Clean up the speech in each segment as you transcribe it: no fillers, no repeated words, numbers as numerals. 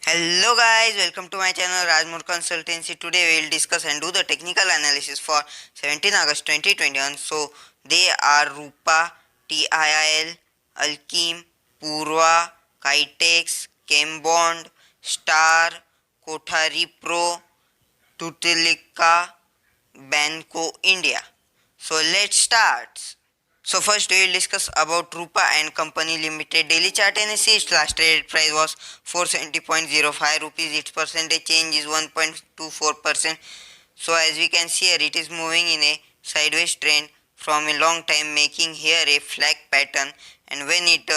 Hello guys, welcome to my channel Rajmur Consultancy. Today we will discuss and do the technical analysis for 17 August 2021. So they are Rupa, TIIL, Alkim, Purva, Kitex, Chembond, Star, Kothari Pro, Tutilika, Banco India. So let's start. So first we will discuss about Rupa and Company Limited. Daily chart NSE, its last traded price was 470.05 rupees. Its percentage change is 1.24%. So as we can see here, it is moving in a sideways trend from a long time, making here a flag pattern. And when it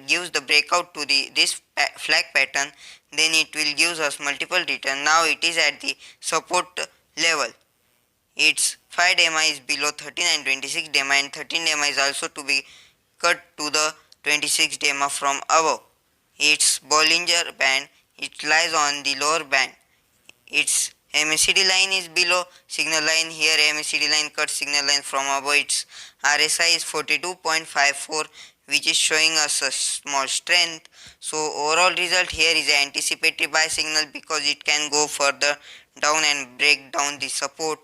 gives the breakout to this flag pattern, then it will give us multiple return. Now it is at the support level. Its 5 DMA is below 13 and 26 DMA, and 13 DMA is also to be cut to the 26 DMA from above. Its Bollinger Band, it lies on the lower band. Its MACD line is below signal line. Here MACD line cuts signal line from above. Its RSI is 42.54, which is showing us a small strength. So overall result here is anticipated buy signal because it can go further down and break down the support.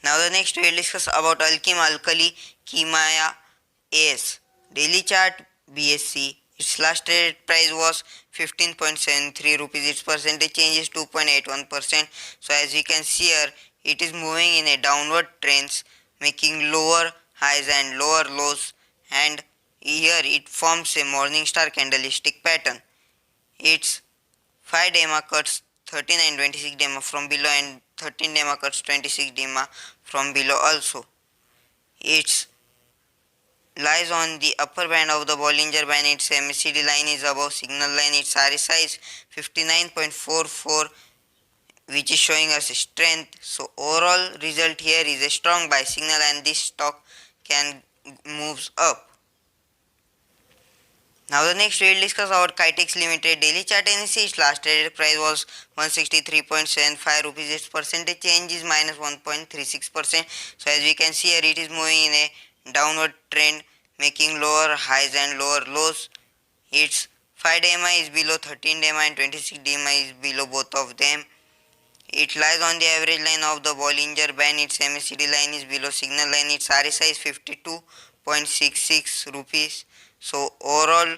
Now the next we will discuss about Alkim Alkali Kimaya AS. Daily chart BSC. Its last traded price was 15.73 rupees. Its percentage change is 2.81%. So as we can see here, it is moving in a downward trends, making lower highs and lower lows, and here it forms a morning star candlestick pattern. Its 5 DEMA cuts 13 and 26 DEMA from below, and 13 DEMA cuts 26 DEMA from below also. It lies on the upper band of the Bollinger Band. Its MACD line is above signal line. Its RSI is 59.44, which is showing us strength. So overall result here is a strong buy signal, and this stock can moves up. Now the next we will discuss about Kitex Limited. Daily chart NSE, its last traded price was 163.75 rupees. Its percentage change is minus 1.36%. So as we can see here, it is moving in a downward trend, making lower highs and lower lows. Its 5 DMA is below 13 DMA and 26 DMA is below both of them. It lies on the average line of the Bollinger Band. Its MACD line is below signal line. Its RSI is 52.66 rupees. So overall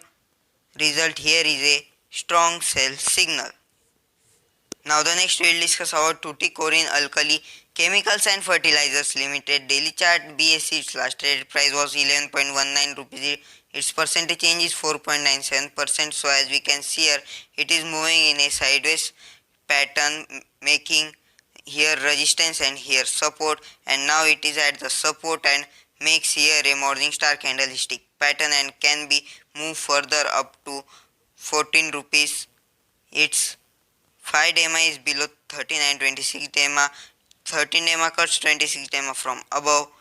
result here is a strong sell signal. Now the next we will discuss about Tuticorin Alkali Chemicals and Fertilizers Limited. Daily chart BSC, its last traded price was 11.19 rupees. Its percentage change is 4.97%. So as we can see here, it is moving in a sideways pattern, making here resistance and here support, and now it is at the support and makes here a morning star candlestick pattern and can be moved further up to 14 rupees. Its 5 DEMA is below 13 and 26 DEMA. 13 DEMA cuts 26 DEMA from above.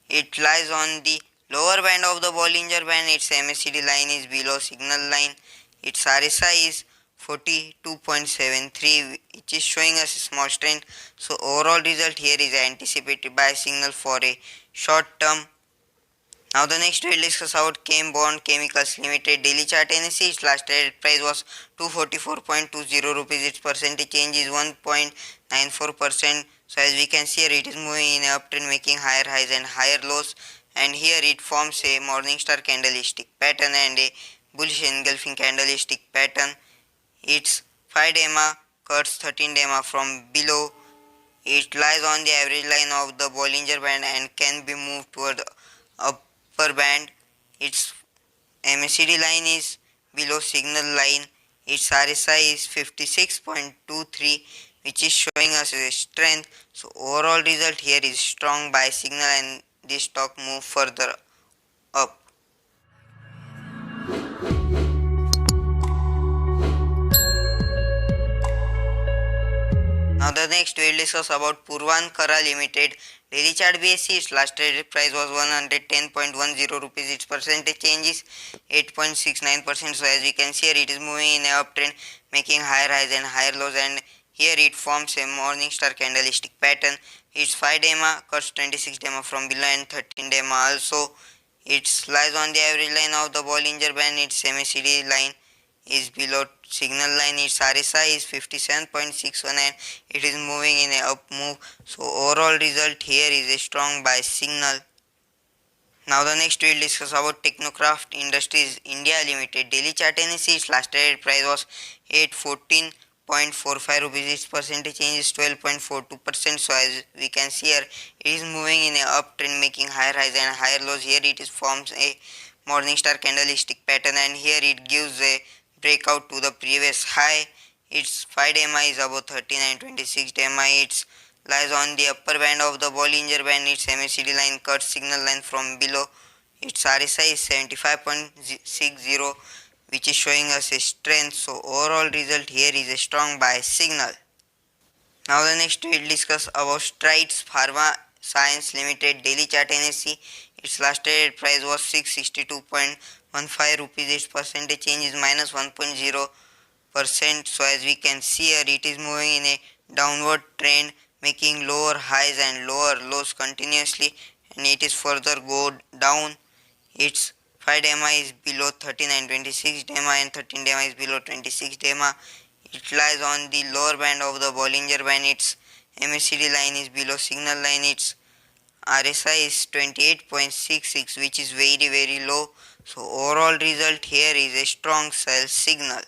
It lies on the lower band of the Bollinger Band. Its MACD line is below signal line. Its RSI is 42.73, which is showing us a small strength. So overall result here is anticipated buy signal for a short term. Now the next we will discuss about Chembond Chemicals Limited. Daily chart NSE, its last traded price was 244.20 rupees. Its percentage change is 1.94%. So as we can see here, it is moving in a uptrend, making higher highs and higher lows, and here it forms a morning star candlestick pattern and a bullish engulfing candlestick pattern. Its 5 DEMA cuts 13 DEMA from below. It lies on the average line of the Bollinger Band and can be moved toward the upper band. Its MACD line is below signal line. Its RSI is 56.23, which is showing us a strength. So overall result here is strong buy signal, and this stock move further up. Now the next we will discuss about Purvankara Limited. Daily chart BSC, its last traded price was 110.10 rupees. Its percentage change is 8.69%. So as we can see here, it is moving in a uptrend, making higher highs and higher lows, and here it forms a morning star candlestick pattern. Its 5 DEMA cuts 26 DEMA from below and 13 DEMA also. It lies on the average line of the Bollinger Band. Its MACD line is below signal line. Its RSI is 57.61 and it is moving in a up move. So overall result here is a strong buy signal. Now the next we'll discuss about Technocraft Industries India Limited. Daily chart NSE, its last traded price was 814.45 rupees. Its percentage change is 12.42%. So as we can see here, it is moving in a uptrend, making higher highs and higher lows. Here it is forms a morning star candlestick pattern, and here it gives a breakout to the previous high. Its 5-day MI is above 39.26 MI. Its lies on the upper band of the Bollinger Band. Its MACD line cuts signal line from below. Its RSI is 75.60, which is showing us a strength. So overall result here is a strong buy signal. Now the next we will discuss about Strides Pharma Science Limited. Daily chart NSE. Its last traded price was 662.15 rupees. Its percentage change is minus 1.0%. So as we can see here, it is moving in a downward trend, making lower highs and lower lows continuously, and it is further go down. Its 5-day MI is below 39.26 DEMA and 13 DEMA is below 26 DEMA. It lies on the lower band of the Bollinger Band. Its MACD line is below signal line. Its RSI is 28.66, which is very low. So overall result here is a strong sell signal.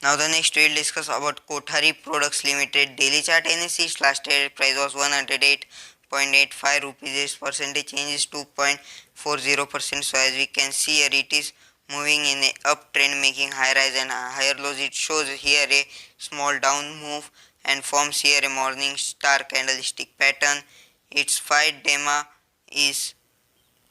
Now the next we will discuss about Kothari Products Limited. Daily chart NSE, its last traded price was 108.85 rupees. Its percentage change is 2.40%. So as we can see here, it is moving in a uptrend, making higher highs and higher lows. It shows here a small down move and forms here a morning star candlestick pattern. Its 5-day MA is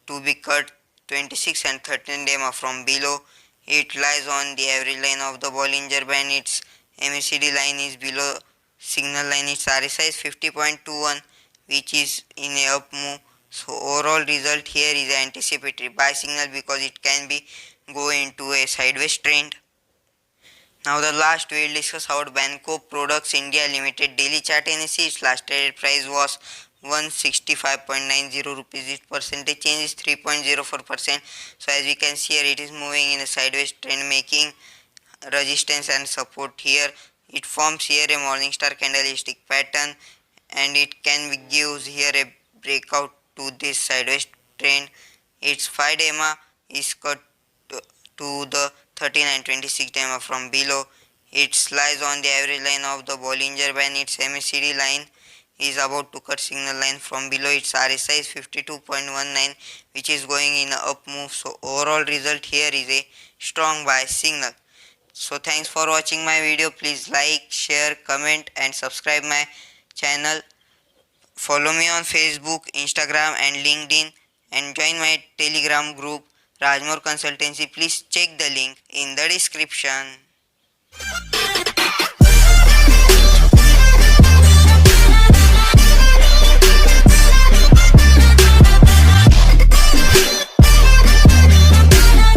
to be cut 26 and 13 DEMA from below. It lies on the average line of the Bollinger Band. Its MACD line is below signal line. Its RSI is 50.21, which is in a up move. So overall result here is an anticipatory buy signal because it can be go into a sideways trend. Now the last we will discuss about Banco Products India Limited. Daily chart NSE, its last traded price was 165.90 rupees. Its percentage change is 3.04%. So as we can see here, it is moving in a sideways trend, making resistance and support here. It forms here a morning star candlestick pattern, and it can be gives here a breakout to this sideways trend. Its 5-day MA is cut to the 39.26 DEMA from below. It lies on the average line of the Bollinger Band. Its MACD line is about to cut signal line from below. Its RSI is 52.19, which is going in a up move. So overall result here is a strong buy signal. So thanks for watching my video. Please like, share, comment and subscribe my channel. Follow me on Facebook, Instagram and LinkedIn, and join my Telegram group Rajmoor Consultancy. Please check the link in the description.